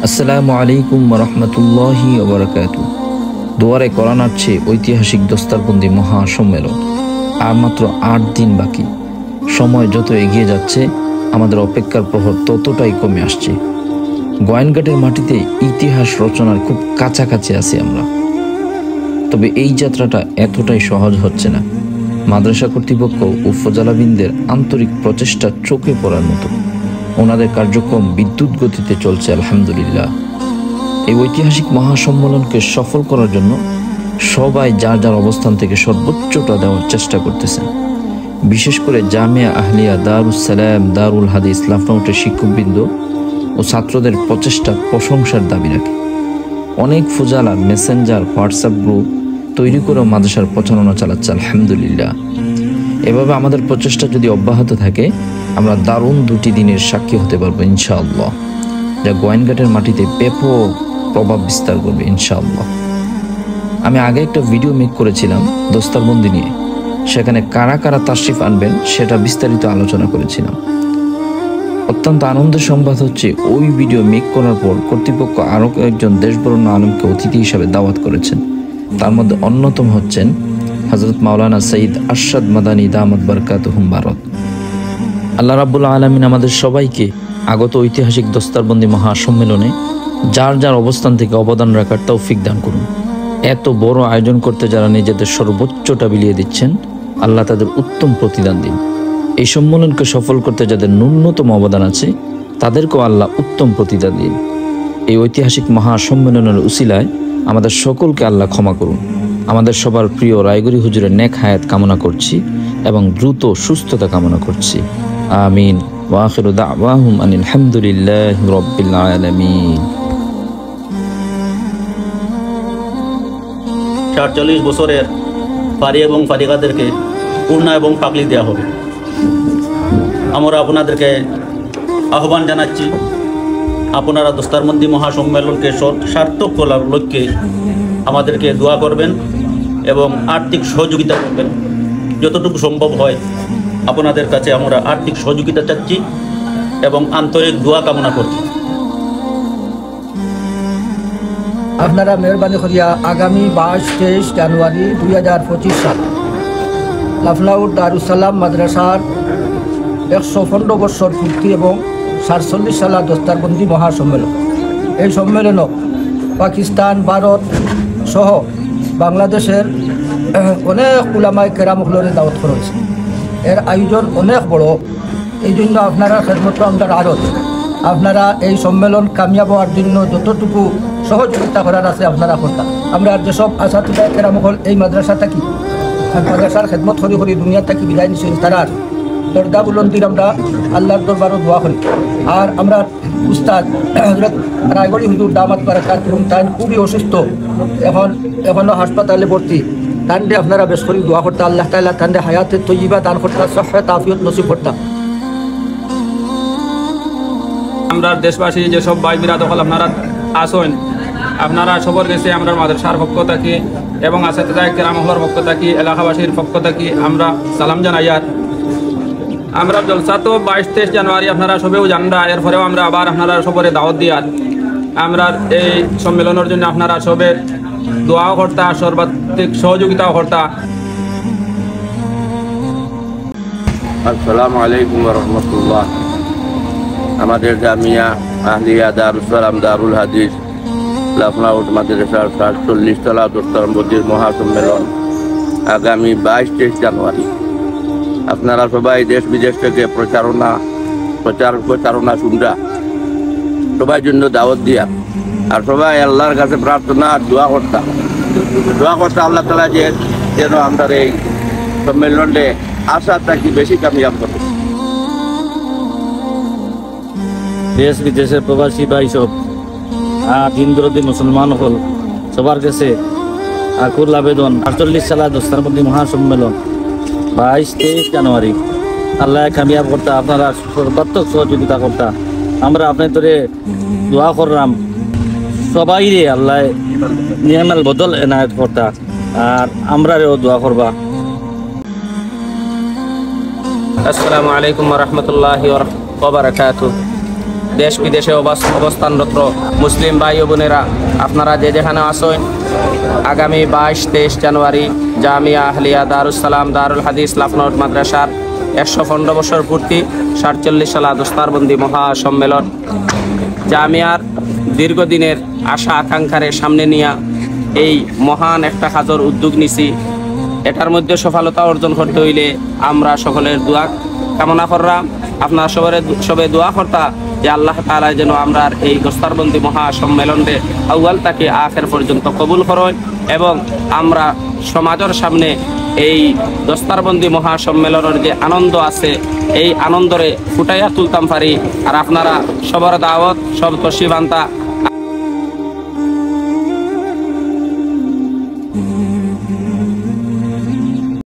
আসসালামু আলাইকুম ওয়া রাহমাতুল্লাহি ওয়া বারাকাতুহু। দুয়ারে কোরআনের চেয়ে ঐতিহাসিক দস্তারবন্দি মহাসম্মেলন আর মাত্র ৮ দিন বাকি। সময় যত এগিয়ে যাচ্ছে আমাদের অপেক্ষার প্রহর ততটাই কমে আসছে। গোয়েনঘাটের মাটিতে ইতিহাস রচনার খুব কাছাকাছি আছি আমরা। তবে এই যাত্রাটা এতটাই সহজ হচ্ছে না। মাদ্রাসা কর্তৃপক্ষ ও ফজলাবিনদের আন্তরিক প্রচেষ্টা চোখে পড়ার মতো। ওনাদের কার্যক্রম বিদ্যুৎ গতিতে চলছে আলহামদুলিল্লাহ। এই ঐতিহাসিক মহাসম্মেলনকে সফল করার জন্য সবাই যার যার অবস্থান থেকে সর্বোচ্চটা দেওয়ার চেষ্টা করতেছেন। বিশেষ করে জামিয়া আহলিয়া দারুস সালাম দারুল হাদিস লাফনাউটের শিক্ষকবৃন্দ ও ছাত্রদের প্রচেষ্টা প্রশংসার দাবি রাখে। অনেক ফুজালা মেসেঞ্জার হোয়াটসঅ্যাপ গ্রুপ তৈরি করেও মাদ্রাসার প্রচারণা চালাচ্ছে আলহামদুলিল্লাহ। এভাবে আমাদের প্রচেষ্টা যদি অব্যাহত থাকে আমরা দারুণ 2টি দিনের সাক্ষী হতে পারবো ইনশাআল্লাহ, যা গোয়েনঘাটের মাটিতে ব্যাপক প্রভাব বিস্তার করবে ইনশাআল্লাহ। আমি আগে একটা ভিডিও মেক করেছিলাম দস্তারবন্দি নিয়ে, সেখানে কারা কারা তাশরিফ আনবেন সেটা বিস্তারিত আলোচনা করেছিলাম। অত্যন্ত আনন্দের সংবাদ হচ্ছে ওই ভিডিও মেক করার পর কর্তৃপক্ষ আরও একজন দেশবরেণ্য আলেমকে অতিথি হিসাবে দাওয়াত করেছেন। তার মধ্যে অন্যতম হচ্ছেন হযরত মাওলানা সৈয়দ আরশাদ মাদানী দামাত বারকাতুহুম ভারত। আল্লাহ রাব্বুল আলামিন আমাদের সবাইকে আগত ঐতিহাসিক দস্তারবন্দি মহাসম্মেলনে যার যার অবস্থান থেকে অবদান রাখার তৌফিক দান করুন। এত বড় আয়োজন করতে যারা নিজেদের সর্বোচ্চটা বিলিয়ে দিচ্ছেন, আল্লাহ তাদের উত্তম প্রতিদান দিন। এই সম্মেলনকে সফল করতে যাদের ন্যূনতম অবদান আছে তাদেরকেও আল্লাহ উত্তম প্রতিদান দিন। এই ঐতিহাসিক মহাসম্মেলনের উসিলায় আমাদের সকলকে আল্লাহ ক্ষমা করুন। আমাদের সবার প্রিয় রায়গরি হুজুরের নেক হায়াত কামনা করছি এবং দ্রুত সুস্থতা কামনা করছি। আমিন। ওয়া আখিরু দাওয়াহুম আনিল হামদুলিল্লাহি রাব্বিল আলামিন। ৪৪ বছরের ফারি এবং ফারিকাদেরকে পূর্ণ এবং পাগলি দেওয়া হবে। আমরা আপনাদেরকে আহ্বান জানাচ্ছি, আপনারা দস্তারবন্দি মহাসম্মেলনকে সার্থক করার লক্ষ্যে আমাদেরকে দোয়া করবেন এবং আর্থিক সহযোগিতা করবেন। যতটুকু সম্ভব হয় আপনাদের কাছে আমরা আর্থিক সহযোগিতা চাচ্ছি এবং আন্তরিক দোয়া কামনা করছি। আপনারা মেহরবানি করিয়া আগামী 22-23 জানুয়ারি 2025 সাল লাফনাউট দারুস সালাম মাদ্রাসার 115 বছর পূর্তি এবং 47 সালা দস্তারবন্দি মহাসম্মেলন। এই সম্মেলনও পাকিস্তান, ভারত সহ বাংলাদেশের অনেক উলামায়ে কেরামুখলরে দাওয়াত করা হয়েছে। এর আয়োজন অনেক বড়, এই জন্য আপনারা খেদমত আমদার আরত আপনারা এই সম্মেলন কামিয়াব হওয়ার জন্য যতটুকু সহযোগিতা করার আছে আপনারা করতাম। আমরা যেসব আসাতিজা কেরামুখল এই মাদ্রাসা থাকি মাদ্রাসার খেদমত করি করি দুনিয়া থাকি বিদায় নিচ্ছেন, তারার দরদা বুলন্দির আমরা আল্লাহর দরবারও দোয়া করি। আর আমরা উস্তাদ হযরত রায়গড়ি হুজুর দামাত বারাকাতুহুম তাই খুবই অসুস্থ, এখনও হাসপাতালে ভর্তি। তান্ডে আপনারা বেশ করে দোয়া করতে, আল্লাহ তাআলা তান্ডে হায়াতে তৈয়বা দান করতে, সিহত আফিয়ত নসিব করতে। আমরা দেশবাসী যেসব ভাই বিরাদ হল আপনারা আসেন, আপনারা সবর গেছে আমরা মাদ্রাসার পক্ষ থাকি এবং আসাতিজা কেরামুখলর পক্ষ থাকি এলাকাবাসীর পক্ষ থাকি আমরা সালাম জানাইয়ার। আমরা জলসা তো 22-23 জানুয়ারি আপনারা সবেও জানরা, এরপরেও আমরা আবার আপনারা সবরে দাওয়াত দিয়ার। আমরা এই সম্মেলনের জন্য আপনারা সবে দোয়াও কর্তা, সর্বাধিক সহযোগিতাও কর্তা। আসসালামু আলাইকুম ওয়া রাহমাতুল্লাহ। আমাদের জামিয়া আহলিয়া দারুস সালাম দারুল হাদিস লাফনাউট মাদ্রাসার 47 তলা দস্তারবন্দির মহাসম্মেলন আগামী 22-23 জানুয়ারি। আপনারা সবাই দেশ বিদেশ থেকে প্রচারণা শুনরা সবাই জন্য দাওয়াত দিয়া আর সবাই আল্লাহর কাছে প্রার্থনা আর দোয়া করতা আল্লাহ তাআলা যেন আমাদের এই সম্মেলনে আশা থাকি বেশি কামিয়াব করে। দেশ বিদেশের প্রবাসী ভাই সব দিনদরদি মুসলমান হল সবার কাছে আকুল আবেদন 48 সালা দস্তারবন্দি মহাসম্মেলন 22-23 জানুয়ারি আল্লাহ কামিয়াব করতা, আপনারা সর্বাত্মক সহযোগিতা করতা। আমরা আপনাদের দোয়া করলাম সবাই রে আল্লাহ নিয়ামাল বদল এনায়েত করতা আর আমরাও দোয়া করবা। আসসালামু আলাইকুম ওয়া রাহমাতুল্লাহি ওয়া বারাকাতুহু। দেশ বিদেশে অবস্থানরত মুসলিম ভাই ও বোনেরা, আপনারা যে যেখানে আসেন, আগামী 22-23 জানুয়ারি জামিয়া আহলিয়া দারুস সালাম দারুল হাদিস লাফনাউট মাদ্রাসার 115 বছর পূর্তি 47 সালা দস্তারবন্দি মহাসম্মেলন জামিয়ার দীর্ঘদিনের আশা আকাঙ্ক্ষারে সামনে নিয়ে এই মহান একটা কাজের উদ্যোগ নিছি। এটার মধ্যে সফলতা অর্জন করতে হইলে আমরা সকলের দোয়া কামনা করলাম। আপনারা সবাই দোয়া করতা যে আল্লাহ তাআলা যেন আমরা এই দস্তারবন্দি মহাসম্মেলনে আউয়াল থেকে আখের পর্যন্ত কবুল করেন এবং আমরা সমাজের সামনে এই দস্তারবন্দি মহাসম্মেলনের যে আনন্দ আছে এই আনন্দরে ফুটাইয়া তুলতাম পারি। আর আপনারা সবার দাওয়াত সব তশরিফ আনতা